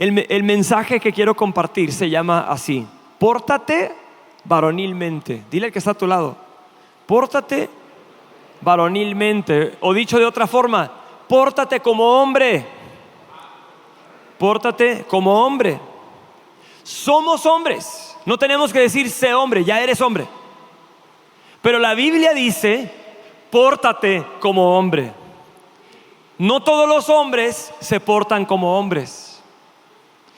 El mensaje que quiero compartir se llama así: pórtate varonilmente. Dile al que está a tu lado: pórtate varonilmente. O dicho de otra forma, pórtate como hombre. Pórtate como hombre. Somos hombres. No tenemos que decir sé hombre, ya eres hombre. Pero la Biblia dice: pórtate como hombre. No todos los hombres se portan como hombres.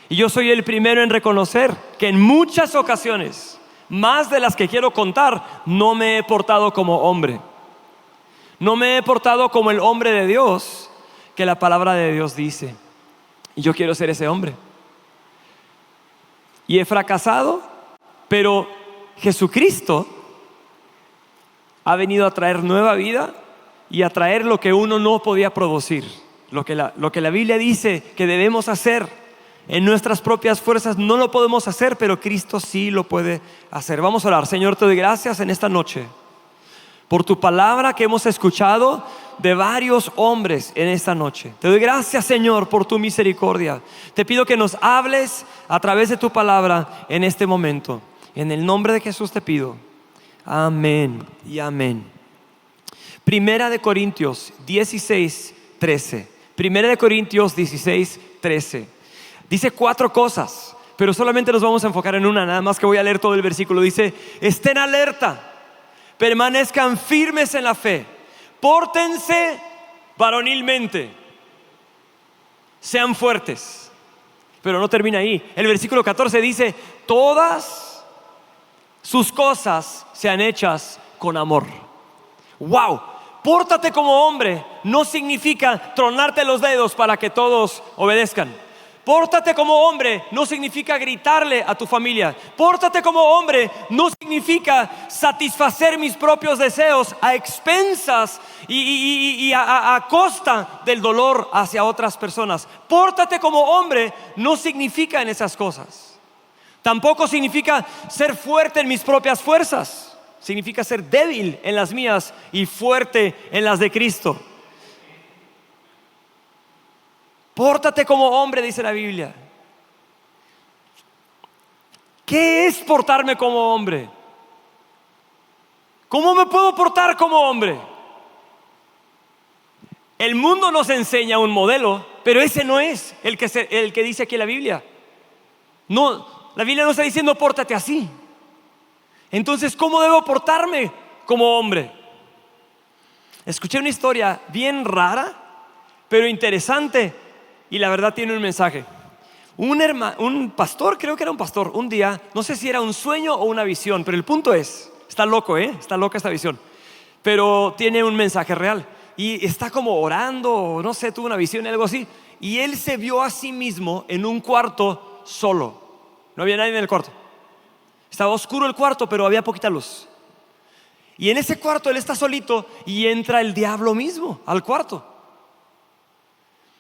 Y yo soy el primero en reconocer que en muchas ocasiones, más de las que quiero contar, no me he portado como hombre. No me he portado como el hombre de Dios que la palabra de Dios dice. Y yo quiero ser ese hombre. Y he fracasado, pero Jesucristo ha venido a traer nueva vida y a traer lo que uno no podía producir. Lo que la Biblia dice que debemos hacer en nuestras propias fuerzas no lo podemos hacer, pero Cristo sí lo puede hacer. Vamos a orar. Señor, te doy gracias en esta noche por tu palabra que hemos escuchado de varios hombres en esta noche. Te doy gracias, Señor, por tu misericordia. Te pido que nos hables a través de tu palabra en este momento. En el nombre de Jesús te pido. Amén y amén. Primera de Corintios 16:13. Primera de Corintios 16:13. Dice 4 cosas, pero solamente nos vamos a enfocar en una, nada más que voy a leer todo el versículo. Dice: estén alerta, permanezcan firmes en la fe, pórtense varonilmente, sean fuertes. Pero no termina ahí. El versículo 14 dice: todas sus cosas sean hechas con amor. ¡Wow! Pórtate como hombre no significa tronarte los dedos para que todos obedezcan. Pórtate como hombre no significa gritarle a tu familia. Pórtate como hombre no significa satisfacer mis propios deseos a expensas y a costa del dolor hacia otras personas. Pórtate como hombre no significa en esas cosas. Tampoco significa ser fuerte en mis propias fuerzas. Significa ser débil en las mías y fuerte en las de Cristo. Pórtate como hombre, dice la Biblia. ¿Qué es portarme como hombre? ¿Cómo me puedo portar como hombre? El mundo nos enseña un modelo, pero ese no es el que dice aquí la Biblia. No, la Biblia no está diciendo pórtate así. Entonces, ¿cómo debo portarme como hombre? Escuché una historia bien rara, pero interesante. Y la verdad tiene un mensaje. Un pastor, creo que era un pastor, un día, no sé si era un sueño o una visión, pero el punto es, está loco, está loca esta visión, pero tiene un mensaje real. Y está como orando, no sé, tuvo una visión, algo así. Y él se vio a sí mismo en un cuarto solo. No había nadie en el cuarto. Estaba oscuro el cuarto, pero había poquita luz. Y en ese cuarto él está solito y entra el diablo mismo al cuarto.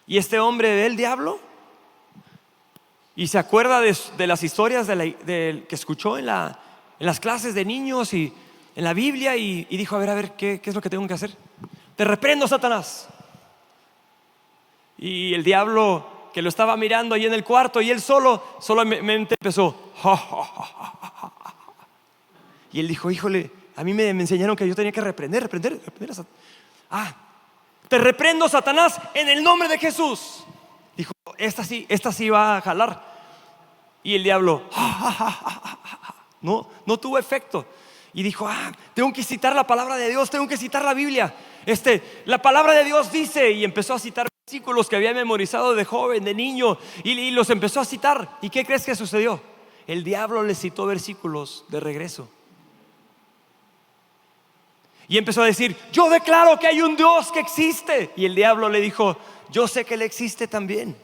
Y este hombre ve el diablo y se acuerda de las historias que escuchó en las clases de niños y en la Biblia y dijo: a ver, ¿qué es lo que tengo que hacer? Te reprendo, Satanás. Y el diablo, que lo estaba mirando ahí en el cuarto, y él solamente empezó. Y él dijo: híjole, a mí me enseñaron que yo tenía que reprender a Satanás. Te reprendo, Satanás, en el nombre de Jesús. Dijo: esta sí va a jalar. Y el diablo no tuvo efecto. Y dijo: tengo que citar la palabra de Dios, tengo que citar la Biblia. La palabra de Dios dice, y empezó a citar versículos que había memorizado de joven, de niño, y los empezó a citar. ¿Y qué crees que sucedió? El diablo le citó versículos de regreso. Y empezó a decir: yo declaro que hay un Dios que existe. Y el diablo le dijo: yo sé que Él existe también.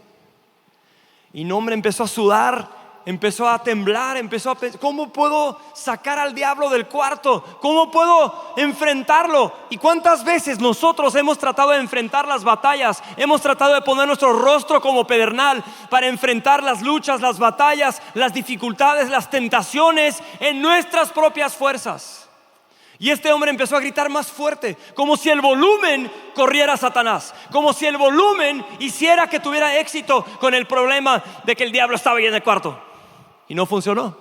Y no, hombre, empezó a sudar, empezó a temblar, empezó a pensar: ¿cómo puedo sacar al diablo del cuarto? ¿Cómo puedo enfrentarlo? ¿Y cuántas veces nosotros hemos tratado de enfrentar las batallas? Hemos tratado de poner nuestro rostro como pedernal para enfrentar las luchas, las batallas, las dificultades, las tentaciones en nuestras propias fuerzas. Y este hombre empezó a gritar más fuerte, como si el volumen corriera a Satanás, como si el volumen hiciera que tuviera éxito con el problema de que el diablo estaba ahí en el cuarto. Y no funcionó.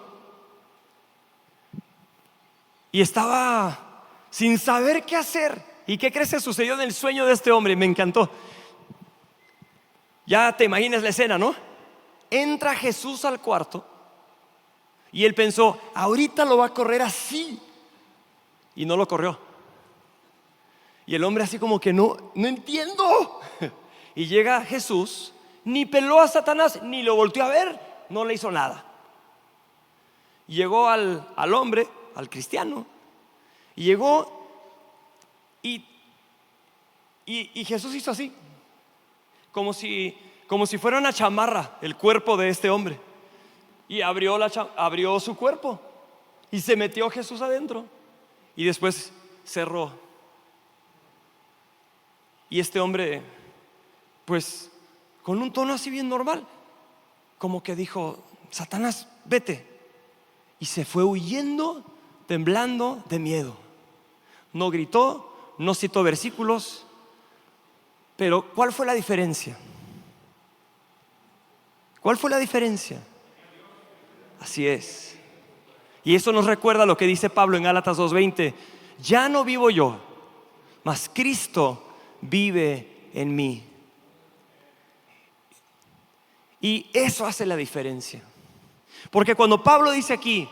Y estaba sin saber qué hacer. ¿Y qué crees que sucedió en el sueño de este hombre? Me encantó. Ya te imaginas la escena, ¿no? Entra Jesús al cuarto y él pensó, ahorita lo va a correr así. Y no lo corrió. Y el hombre así como que no entiendo. Y llega Jesús, ni peló a Satanás, ni lo volteó a ver, no le hizo nada. Llegó al hombre, al cristiano, y llegó y Jesús hizo así, como si fuera una chamarra el cuerpo de este hombre. Y abrió su cuerpo y se metió Jesús adentro. Y después cerró. Y este hombre, pues, con un tono así bien normal, como que dijo, Satanás, vete. Y se fue huyendo, temblando de miedo. No gritó, no citó versículos. Pero ¿cuál fue la diferencia? ¿Cuál fue la diferencia? Así es. Y eso nos recuerda lo que dice Pablo en Gálatas 2:20. Ya no vivo yo, mas Cristo vive en mí. Y eso hace la diferencia. Porque cuando Pablo dice aquí,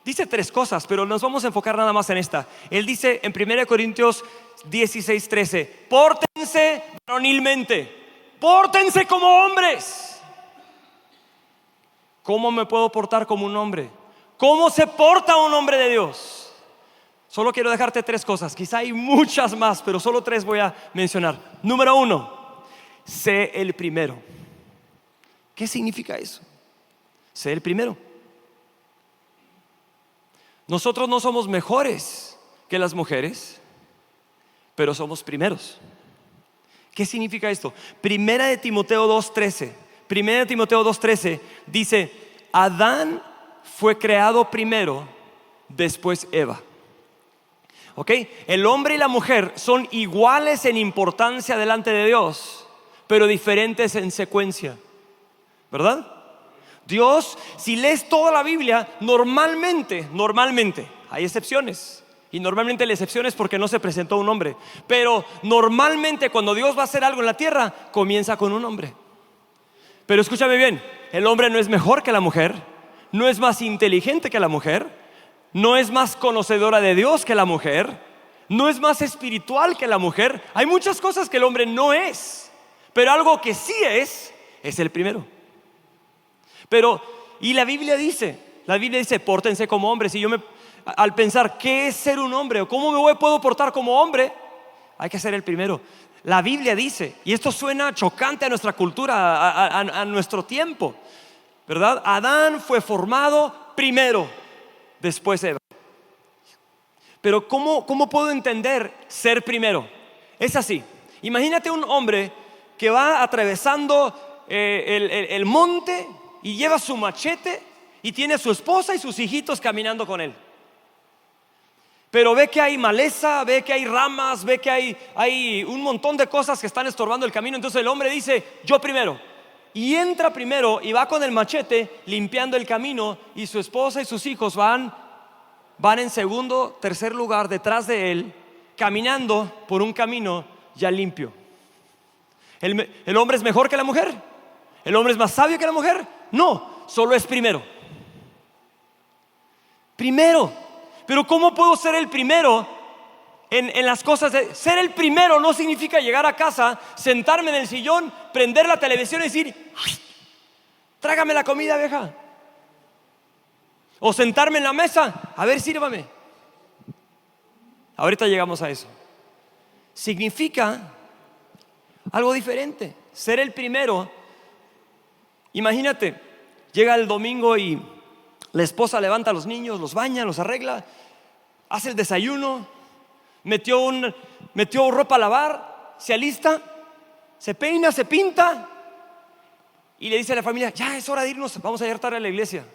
dice tres cosas, pero nos vamos a enfocar nada más en esta. Él dice en 1 Corintios 16:13, pórtense varonilmente, pórtense como hombres. ¿Cómo me puedo portar como un hombre? ¿Cómo se porta un hombre de Dios? Solo quiero dejarte tres cosas. Quizá hay muchas más, pero solo tres voy a mencionar. Número 1, sé el primero. ¿Qué significa eso? Sé el primero. Nosotros no somos mejores que las mujeres, pero somos primeros. ¿Qué significa esto? Primera de Timoteo 2:13 dice, Adán fue creado primero, después Eva. ¿Ok? El hombre y la mujer son iguales en importancia delante de Dios, pero diferentes en secuencia, ¿verdad? Dios, si lees toda la Biblia, normalmente, hay excepciones. Y normalmente la excepción es porque no se presentó un hombre. Pero normalmente cuando Dios va a hacer algo en la tierra, comienza con un hombre. Pero escúchame bien, el hombre no es mejor que la mujer, no es más inteligente que la mujer, no es más conocedora de Dios que la mujer, no es más espiritual que la mujer. Hay muchas cosas que el hombre no es, pero algo que sí es el primero. Pero, y la Biblia dice, pórtense como hombres. Y al pensar, ¿qué es ser un hombre? ¿O cómo puedo portar como hombre? Hay que ser el primero. La Biblia dice, y esto suena chocante a nuestra cultura, a nuestro tiempo, ¿verdad? Adán fue formado primero, después Eva. Pero ¿cómo puedo entender ser primero? Es así. Imagínate un hombre que va atravesando el monte y lleva su machete y tiene a su esposa y sus hijitos caminando con él. Pero ve que hay maleza, ve que hay ramas, ve que hay un montón de cosas que están estorbando el camino. Entonces el hombre dice, yo primero. Y entra primero y va con el machete limpiando el camino. Y su esposa y sus hijos van en segundo, tercer lugar detrás de él, caminando por un camino ya limpio. ¿El hombre es mejor que la mujer? ¿El hombre es más sabio que la mujer? No, solo es primero. Primero. Pero ¿cómo puedo ser el primero en las cosas? Ser el primero no significa llegar a casa, sentarme en el sillón, prender la televisión y decir, ¡ay, trágame la comida, vieja! O sentarme en la mesa, a ver, sírvame. Ahorita llegamos a eso. Significa algo diferente. Ser el primero. Imagínate, llega el domingo y la esposa levanta a los niños, los baña, los arregla, hace el desayuno, metió ropa a lavar, se alista, se peina, se pinta y le dice a la familia, ya es hora de irnos, vamos a llegar tarde a la iglesia.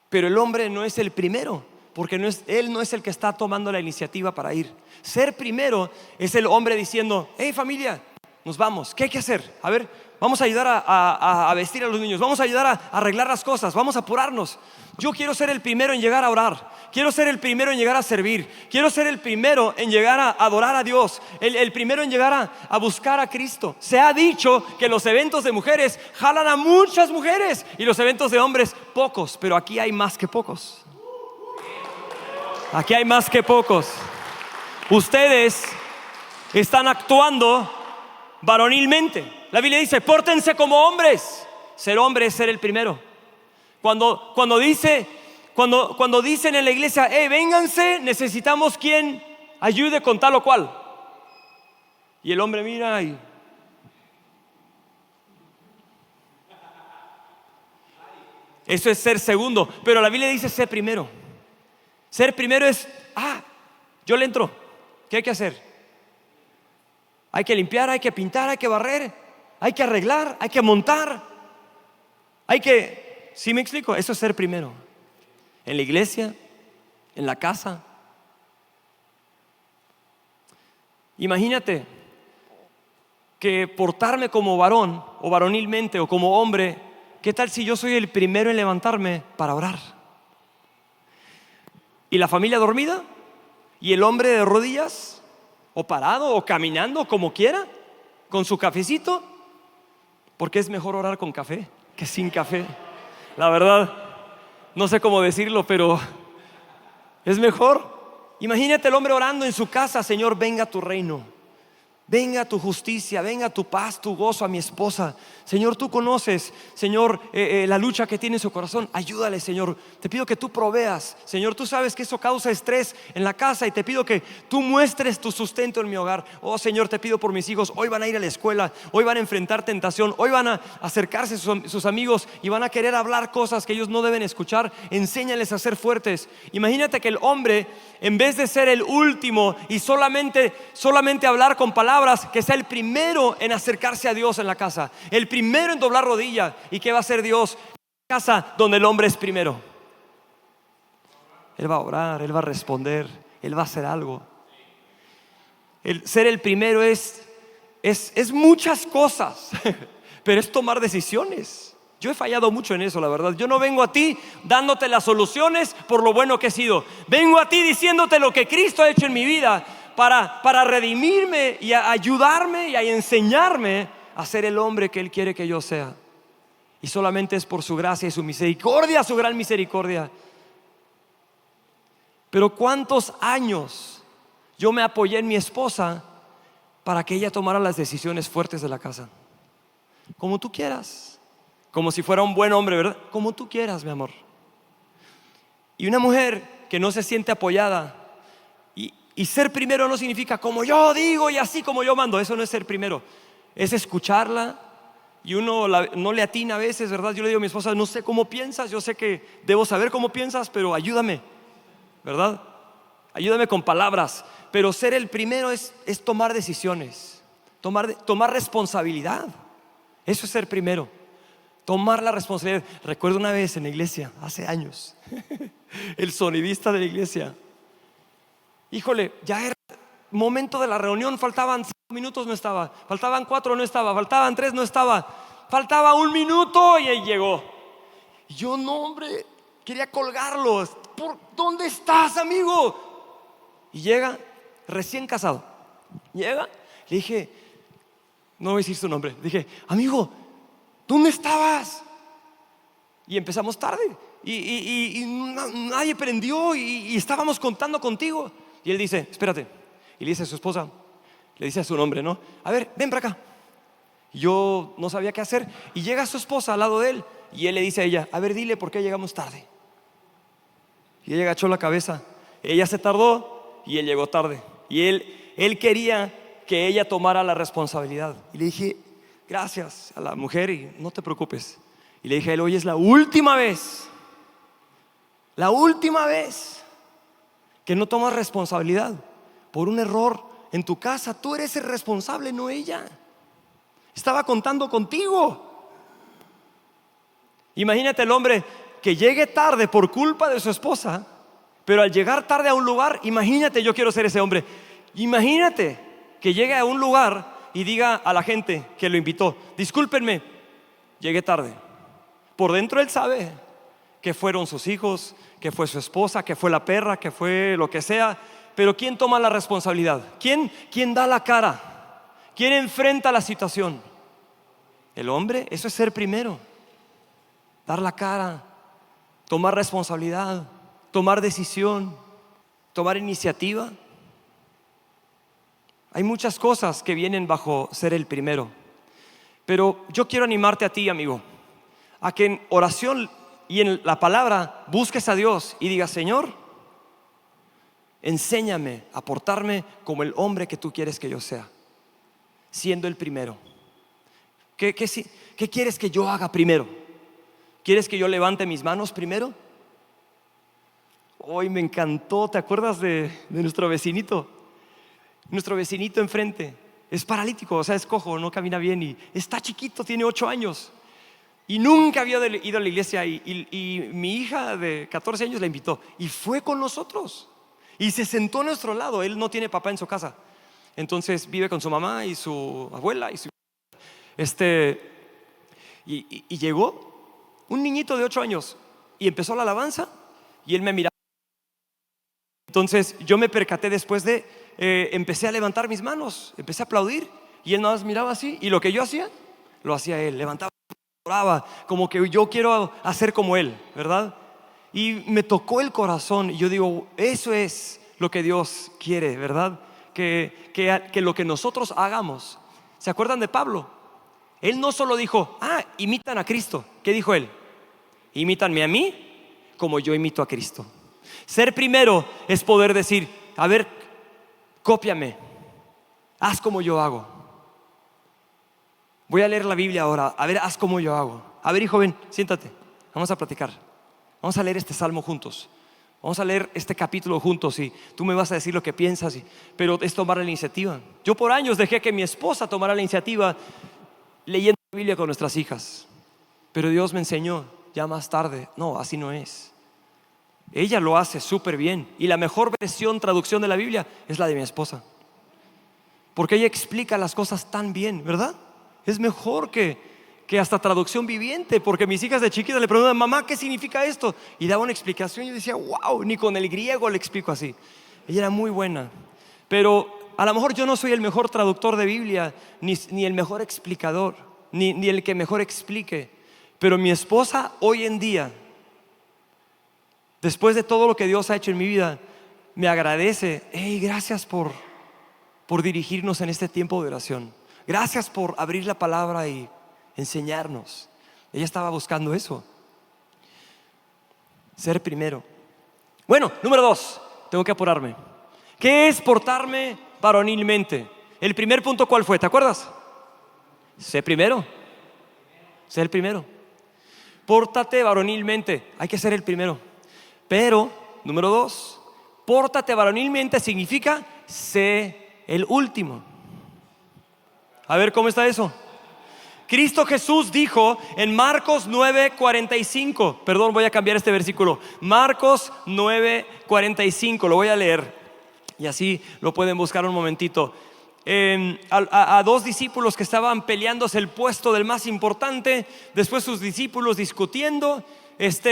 Pero el hombre no es el primero, porque él no es el que está tomando la iniciativa para ir. Ser primero es el hombre diciendo: hey familia, nos vamos, ¿qué hay que hacer? A ver, vamos a ayudar a vestir a los niños, vamos a ayudar a arreglar las cosas, vamos a apurarnos. Yo quiero ser el primero en llegar a orar, quiero ser el primero en llegar a servir, quiero ser el primero en llegar a adorar a Dios, el primero en llegar a buscar a Cristo. Se ha dicho que los eventos de mujeres jalan a muchas mujeres y los eventos de hombres pocos, pero aquí hay más que pocos. Aquí hay más que pocos. Ustedes están actuando varonilmente. La Biblia dice: pórtense como hombres. Ser hombre es ser el primero. Cuando dicen en la iglesia: vénganse, necesitamos quien ayude con tal o cual, y el hombre mira y eso es ser segundo. Pero la Biblia dice ser primero. Ser primero es: yo le entro. ¿Qué hay que hacer? Hay que limpiar, hay que pintar, hay que barrer, hay que arreglar, hay que montar, hay que... ¿Sí me explico? Eso es ser primero. En la iglesia, en la casa. Imagínate que portarme como varón o varonilmente o como hombre, ¿qué tal si yo soy el primero en levantarme para orar? ¿Y la familia dormida? ¿Y el hombre de rodillas? ¿O parado o caminando, como quiera? ¿Con su cafecito? Porque es mejor orar con café que sin café. La verdad, no sé cómo decirlo, pero es mejor. Imagínate el hombre orando en su casa: Señor, venga tu reino, venga tu justicia, venga tu paz, tu gozo a mi esposa. Señor, tú conoces, Señor, la lucha que tiene en su corazón. Ayúdale, Señor. Te pido que tú proveas. Señor, tú sabes que eso causa estrés en la casa y te pido que tú muestres tu sustento en mi hogar. Oh, Señor, te pido por mis hijos. Hoy van a ir a la escuela, hoy van a enfrentar tentación, hoy van a acercarse a sus amigos y van a querer hablar cosas que ellos no deben escuchar. Enséñales a ser fuertes. Imagínate que el hombre, en vez de ser el último y solamente hablar con palabras, que sea el primero en acercarse a Dios en la casa, el primero en doblar rodilla. ¿Y qué va a hacer Dios? En la casa donde el hombre es primero, Él va a orar, Él va a responder, Él va a hacer algo. Ser el primero es muchas cosas, pero es tomar decisiones. Yo he fallado mucho en eso, la verdad. Yo no vengo a ti dándote las soluciones por lo bueno que he sido. Vengo a ti diciéndote lo que Cristo ha hecho en mi vida para redimirme y a ayudarme y a enseñarme a ser el hombre que Él quiere que yo sea. Y solamente es por su gracia y su misericordia, su gran misericordia. Pero ¿cuántos años yo me apoyé en mi esposa para que ella tomara las decisiones fuertes de la casa? Como tú quieras, como si fuera un buen hombre, ¿verdad? Como tú quieras, mi amor. Y una mujer que no se siente apoyada, y ser primero no significa como yo digo y así como yo mando. Eso no es ser primero, es escucharla. Y uno no le atina a veces, ¿verdad? Yo le digo a mi esposa: no sé cómo piensas, yo sé que debo saber cómo piensas, pero ayúdame, ¿verdad? Ayúdame con palabras. Pero ser el primero es tomar decisiones, tomar responsabilidad. Eso es ser primero, tomar la responsabilidad. Recuerdo una vez en la iglesia, hace años, el sonidista de la iglesia, híjole, ya era momento de la reunión, faltaban 5 minutos, no estaba, faltaban 4, no estaba, faltaban 3, no estaba, faltaba 1 minuto y él llegó. Y yo, no, hombre, quería colgarlo. ¿Por dónde estás, amigo? Y llega, recién casado, llega, le dije, no voy a decir su nombre, dije: amigo, ¿dónde estabas? Y empezamos tarde y nadie prendió y estábamos contando contigo. Y él dice: espérate. Y le dice a su esposa, le dice a su nombre, ¿no? A ver, ven para acá. Y yo no sabía qué hacer. Y llega su esposa al lado de él y él le dice a ella: a ver, dile por qué llegamos tarde. Y ella agachó la cabeza. Ella se tardó y él llegó tarde. Y él quería que ella tomara la responsabilidad. Y le dije: gracias a la mujer y no te preocupes. Y le dije a él: hoy es la última vez que no tomas responsabilidad por un error en tu casa. Tú eres el responsable, no ella. Estaba contando contigo. Imagínate el hombre que llegue tarde por culpa de su esposa, Pero al llegar tarde a un lugar, imagínate, yo quiero ser ese hombre. Imagínate que llegue a un lugar y diga a la gente que lo invitó: discúlpenme, llegué tarde. Por dentro él sabe que fueron sus hijos, que fue su esposa, que fue la perra, que fue lo que sea. Pero ¿quién toma la responsabilidad? ¿Quién da la cara? ¿Quién enfrenta la situación? El hombre. Eso es ser primero. Dar la cara, tomar responsabilidad, tomar decisión, tomar iniciativa. Hay muchas cosas que vienen bajo ser el primero. Pero yo quiero animarte a ti, amigo, a que en oración y en la palabra busques a Dios y digas: Señor, enséñame a portarme como el hombre que tú quieres que yo sea, siendo el primero. ¿Qué quieres que yo haga primero? ¿Quieres que yo levante mis manos primero? Hoy me encantó, ¿te acuerdas de nuestro vecinito? Nuestro vecinito enfrente es paralítico, o sea, es cojo, no camina bien y está chiquito, tiene 8 años y nunca había ido a la iglesia y mi hija de 14 años la invitó y fue con nosotros y se sentó a nuestro lado. Él no tiene papá en su casa, entonces vive con su mamá y su abuela y llegó un niñito de 8 años y empezó la alabanza y él me miraba. Entonces yo me percaté después empecé a levantar mis manos, empecé a aplaudir y él nada más miraba así, y lo que yo hacía, lo hacía él. Levantaba, oraba, como que yo quiero hacer como él, ¿verdad? Y me tocó el corazón y yo digo: eso es lo que Dios quiere, ¿verdad? Que lo que nosotros hagamos. ¿Se acuerdan de Pablo? Él no solo dijo: imitan a Cristo. ¿Qué dijo él? Imítanme a mí como yo imito a Cristo. Ser primero es poder decir: a ver, cópiame, haz como yo hago. Voy a leer la Biblia ahora, a ver, haz como yo hago. A ver, hijo, ven, siéntate, vamos a platicar. Vamos a leer este salmo juntos. Vamos a leer este capítulo juntos y tú me vas a decir lo que piensas, pero es tomar la iniciativa. Yo por años dejé que mi esposa tomara la iniciativa leyendo la Biblia con nuestras hijas, pero Dios me enseñó ya más tarde: no, así no es. Ella lo hace súper bien y la mejor traducción de la Biblia es la de mi esposa, porque ella explica las cosas tan bien, ¿verdad? Es mejor que hasta traducción viviente, porque mis hijas de chiquitas le preguntan: mamá, ¿qué significa esto? Y daba una explicación y yo decía: wow, ni con el griego le explico así. Ella era muy buena, pero a lo mejor yo no soy el mejor traductor de Biblia, ni el mejor explicador, ni el que mejor explique. Pero mi esposa hoy en día, después de todo lo que Dios ha hecho en mi vida, me agradece: hey, gracias por dirigirnos en este tiempo de oración. Gracias por abrir la palabra y enseñarnos. Ella estaba buscando eso. Ser primero. Bueno, número 2, tengo que apurarme. ¿Qué es portarme varonilmente? El primer punto, ¿cuál fue? ¿Te acuerdas? Sé primero. Sé el primero. Pórtate varonilmente. Hay que ser el primero. Pero, número 2, pórtate varonilmente significa sé el último. A ver, ¿cómo está eso? Cristo Jesús dijo en Marcos 9:45, perdón, voy a cambiar este versículo. Marcos 9:45, lo voy a leer y así lo pueden buscar un momentito. A 2 discípulos que estaban peleándose el puesto del más importante, después sus discípulos discutiendo. Es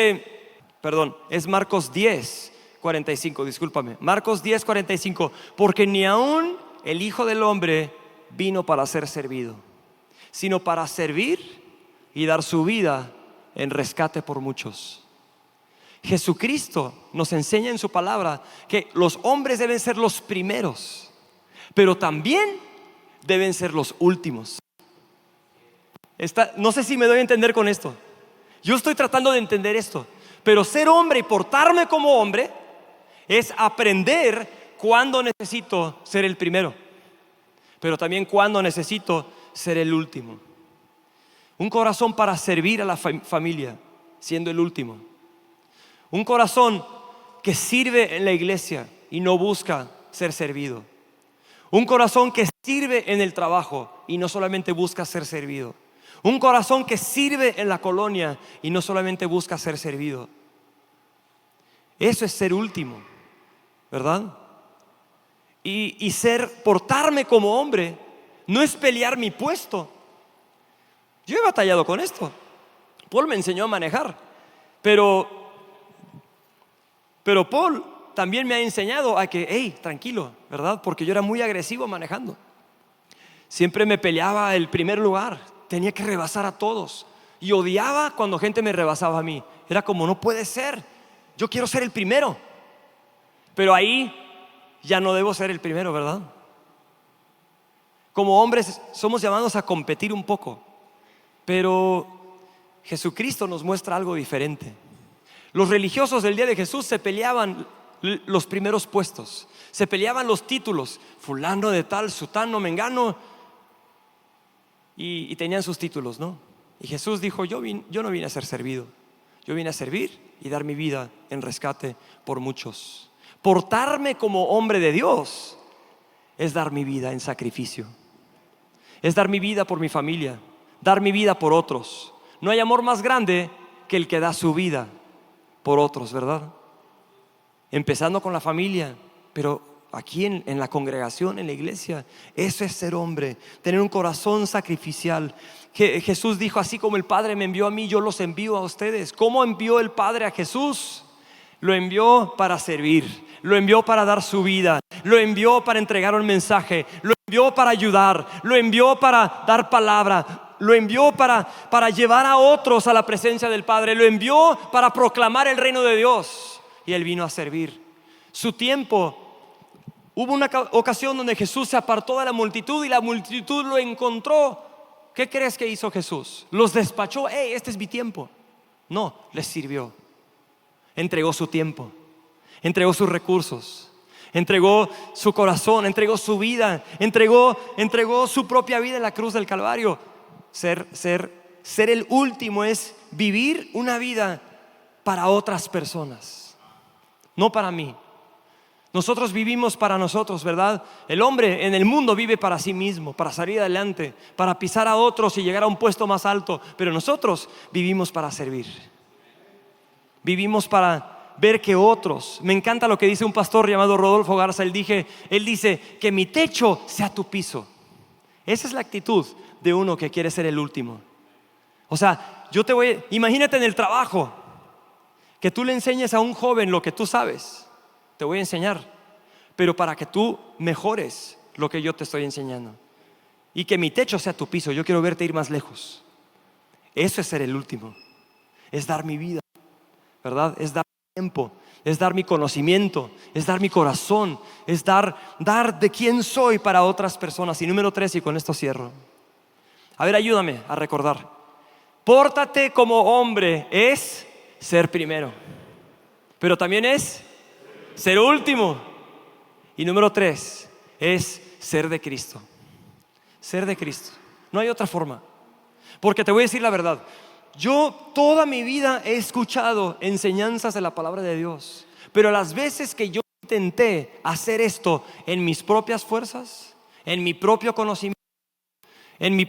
Marcos 10:45, discúlpame. Marcos 10:45, porque ni aún el Hijo del Hombre vino para ser servido, sino para servir y dar su vida en rescate por muchos. Jesucristo nos enseña en su palabra que los hombres deben ser los primeros, pero también deben ser los últimos. No sé si me doy a entender con esto. Yo estoy tratando de entender esto. Pero ser hombre y portarme como hombre es aprender cuándo necesito ser el primero, pero también cuándo necesito ser el último. Un corazón para servir a la familia, siendo el último. Un corazón que sirve en la iglesia y no busca ser servido. Un corazón que sirve en el trabajo y no solamente busca ser servido. Un corazón que sirve en la colonia y no solamente busca ser servido. Eso es ser último, ¿verdad? Y portarme como hombre no es pelear mi puesto. Yo he batallado con esto. Paul me enseñó a manejar, pero Paul también me ha enseñado a que, hey, tranquilo, ¿verdad? Porque yo era muy agresivo manejando. Siempre me peleaba el primer lugar, tenía que rebasar a todos y odiaba cuando gente me rebasaba a mí. Era como, no puede ser, yo quiero ser el primero. Pero ahí ya no debo ser el primero, ¿verdad? Como hombres somos llamados a competir un poco, pero Jesucristo nos muestra algo diferente. Los religiosos del día de Jesús se peleaban los primeros puestos, se peleaban los títulos, fulano de tal, sutano, mengano, y tenían sus títulos, ¿no? Y Jesús dijo, yo no vine a ser servido, yo vine a servir y dar mi vida en rescate por muchos. Portarme como hombre de Dios es dar mi vida en sacrificio, es dar mi vida por mi familia, dar mi vida por otros. No hay amor más grande que el que da su vida por otros, ¿verdad? Empezando con la familia, pero aquí en la congregación, en la iglesia, eso es ser hombre, tener un corazón sacrificial. Jesús dijo, así como el Padre me envió a mí, yo los envío a ustedes. ¿Cómo envió el Padre a Jesús? Lo envió para servir, lo envió para dar su vida, lo envió para entregar un mensaje, lo envió para ayudar, lo envió para dar palabra, lo envió para llevar a otros a la presencia del Padre, lo envió para proclamar el reino de Dios. Y Él vino a servir. Su tiempo, hubo una ocasión donde Jesús se apartó de la multitud y la multitud lo encontró. ¿Qué crees que hizo Jesús? Los despachó, hey, este es mi tiempo. No, les sirvió. Entregó su tiempo, entregó sus recursos, entregó su corazón, entregó su vida, entregó su propia vida en la cruz del Calvario. Ser el último es vivir una vida para otras personas, no para mí. Nosotros vivimos para nosotros, ¿verdad? El hombre en el mundo vive para sí mismo, para salir adelante, para pisar a otros y llegar a un puesto más alto. Pero nosotros vivimos para servir. Vivimos para ver que otros. Me encanta lo que dice un pastor llamado Rodolfo Garza. Él dice que mi techo sea tu piso. Esa es la actitud de uno que quiere ser el último. O sea, imagínate en el trabajo, que tú le enseñes a un joven lo que tú sabes. Te voy a enseñar, pero para que tú mejores lo que yo te estoy enseñando. Y que mi techo sea tu piso. Yo quiero verte ir más lejos. Eso es ser el último. Es dar mi vida, ¿verdad? Es dar tiempo, es dar mi conocimiento, es dar mi corazón, es dar de quién soy para otras personas. Y número 3, y con esto cierro. A ver, ayúdame a recordar. Pórtate como hombre es ser primero, pero también es ser último. Y número 3 es ser de Cristo. Ser de Cristo. No hay otra forma. Porque te voy a decir la verdad. Yo toda mi vida he escuchado enseñanzas de la palabra de Dios, pero las veces que yo intenté hacer esto en mis propias fuerzas, en mi propio conocimiento, en mi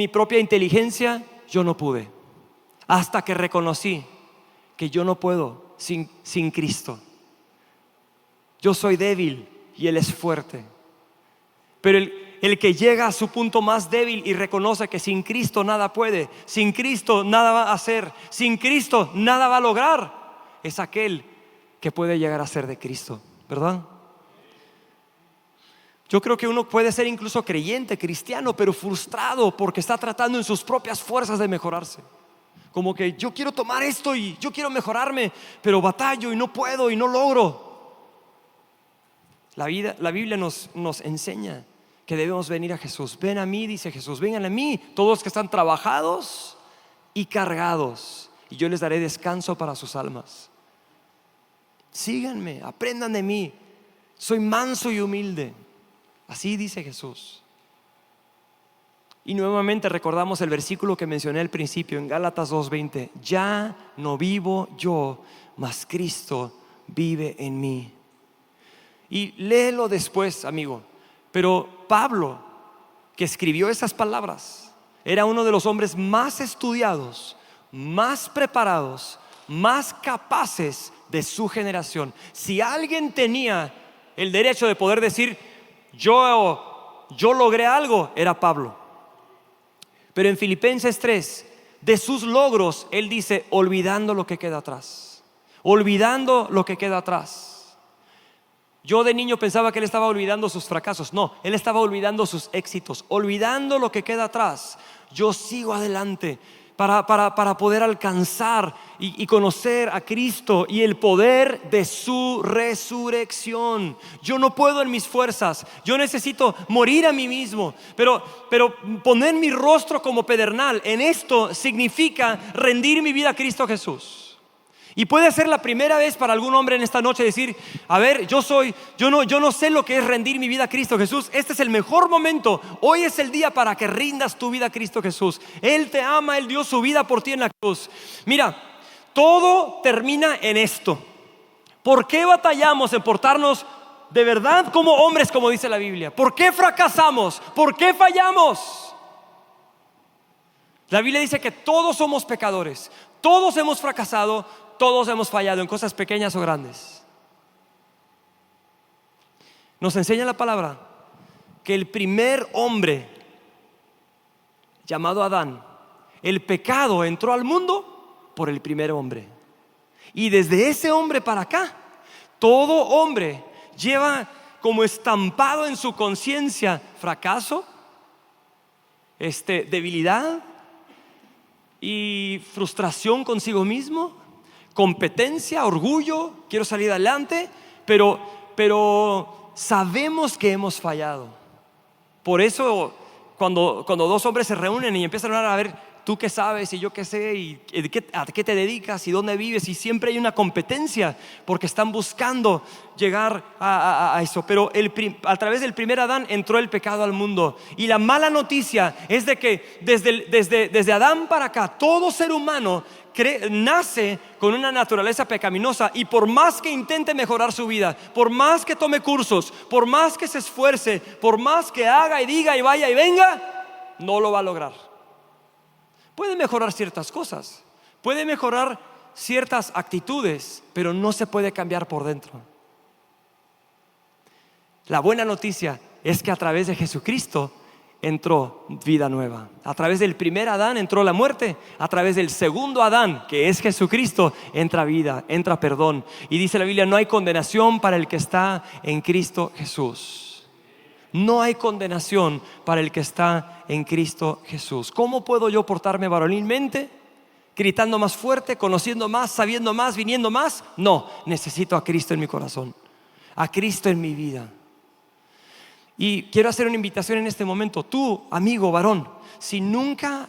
propia inteligencia, yo no pude. Hasta que reconocí que yo no puedo sin Cristo. Yo soy débil y Él es fuerte. Pero el que llega a su punto más débil y reconoce que sin Cristo nada puede, sin Cristo nada va a hacer, sin Cristo nada va a lograr, es aquel que puede llegar a ser de Cristo, ¿verdad? Yo creo que uno puede ser incluso creyente, cristiano, pero frustrado porque está tratando en sus propias fuerzas de mejorarse. Como que yo quiero tomar esto y yo quiero mejorarme, pero batallo y no puedo y no logro. La Biblia nos enseña que debemos venir a Jesús. Ven a mí, dice Jesús, vengan a mí todos que están trabajados y cargados, y yo les daré descanso para sus almas. Síganme, aprendan de mí, soy manso y humilde. Así dice Jesús. Y nuevamente recordamos el versículo que mencioné al principio en Gálatas 2:20. Ya no vivo yo, mas Cristo vive en mí. Y léelo después, amigo. Pero Pablo, que escribió esas palabras, era uno de los hombres más estudiados, más preparados, más capaces de su generación. Si alguien tenía el derecho de poder decir, yo logré algo, era Pablo. Pero en Filipenses 3, de sus logros, él dice, olvidando lo que queda atrás. Olvidando lo que queda atrás. Yo de niño pensaba que él estaba olvidando sus fracasos. No, él estaba olvidando sus éxitos, olvidando lo que queda atrás. Yo sigo adelante para poder alcanzar y conocer a Cristo y el poder de su resurrección. Yo no puedo en mis fuerzas, yo necesito morir a mí mismo, pero poner mi rostro como pedernal en esto significa rendir mi vida a Cristo Jesús. Y puede ser la primera vez para algún hombre en esta noche decir, a ver, yo no sé lo que es rendir mi vida a Cristo Jesús. Este es el mejor momento. Hoy es el día para que rindas tu vida a Cristo Jesús. Él te ama, Él dio su vida por ti en la cruz. Mira, todo termina en esto. ¿Por qué batallamos en portarnos de verdad como hombres, como dice la Biblia? ¿Por qué fracasamos? ¿Por qué fallamos? La Biblia dice que todos somos pecadores. Todos hemos fracasado. Todos hemos fallado en cosas pequeñas o grandes. Nos enseña la palabra que el primer hombre llamado Adán, el pecado entró al mundo por el primer hombre. Y desde ese hombre para acá, todo hombre lleva como estampado en su conciencia fracaso, debilidad y frustración consigo mismo, competencia, orgullo, quiero salir adelante, pero sabemos que hemos fallado. Por eso cuando dos hombres se reúnen y empiezan a hablar, a ver, tú qué sabes y yo qué sé, y a qué te dedicas y dónde vives, y siempre hay una competencia porque están buscando llegar a eso. Pero a través del primer Adán entró el pecado al mundo, y la mala noticia es de que desde Adán para acá todo ser humano nace con una naturaleza pecaminosa, y por más que intente mejorar su vida, por más que tome cursos, por más que se esfuerce, por más que haga y diga y vaya y venga, no lo va a lograr. Puede mejorar ciertas cosas, puede mejorar ciertas actitudes, pero no se puede cambiar por dentro. La buena noticia es que a través de Jesucristo entró vida nueva. A través del primer Adán entró la muerte. A través del segundo Adán, que es Jesucristo, entra vida, entra perdón. Y dice la Biblia, no hay condenación para el que está en Cristo Jesús. No hay condenación para el que está en Cristo Jesús. ¿Cómo puedo yo portarme varonilmente? ¿Gritando más fuerte, conociendo más, sabiendo más, viniendo más? No, necesito a Cristo en mi corazón, a Cristo en mi vida. Y quiero hacer una invitación en este momento. Tú, amigo varón, si nunca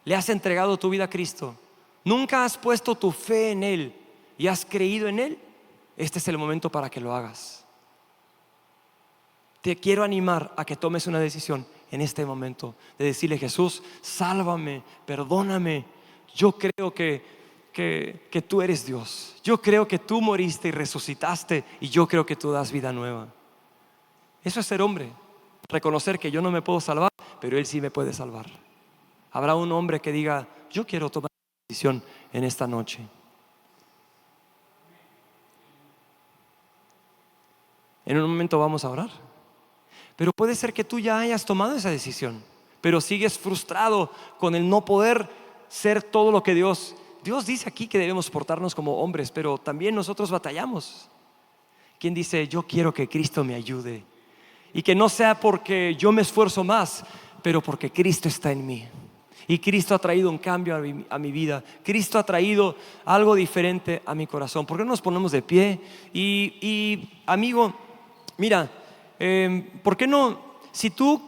le has entregado tu vida a Cristo, nunca has puesto tu fe en Él y has creído en Él, este es el momento para que lo hagas. Te quiero animar a que tomes una decisión en este momento de decirle, Jesús, sálvame, perdóname. Yo creo que tú eres Dios. Yo creo que tú moriste y resucitaste, y yo creo que tú das vida nueva. Eso es ser hombre, reconocer que yo no me puedo salvar, pero Él sí me puede salvar. Habrá un hombre que diga, yo quiero tomar una decisión en esta noche. En un momento vamos a orar. Pero puede ser que tú ya hayas tomado esa decisión, pero sigues frustrado con el no poder ser todo lo que Dios dice aquí que debemos portarnos como hombres, pero también nosotros batallamos. ¿Quién dice, yo quiero que Cristo me ayude? Y que no sea porque yo me esfuerzo más, pero porque Cristo está en mí. Y Cristo ha traído un cambio a mi vida. Cristo ha traído algo diferente a mi corazón. ¿Por qué no nos ponemos de pie? Y amigo, mira, ¿por qué no? Si tú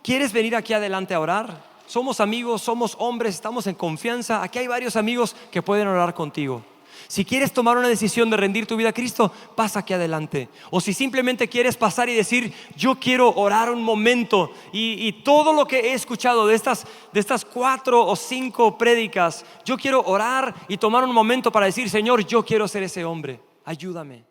quieres venir aquí adelante a orar, somos amigos, somos hombres, estamos en confianza. Aquí hay varios amigos que pueden orar contigo. Si quieres tomar una decisión de rendir tu vida a Cristo, pasa aquí adelante. O si simplemente quieres pasar y decir, yo quiero orar un momento, y todo lo que he escuchado de estas 4 o 5 prédicas, yo quiero orar y tomar un momento para decir, Señor, yo quiero ser ese hombre, ayúdame.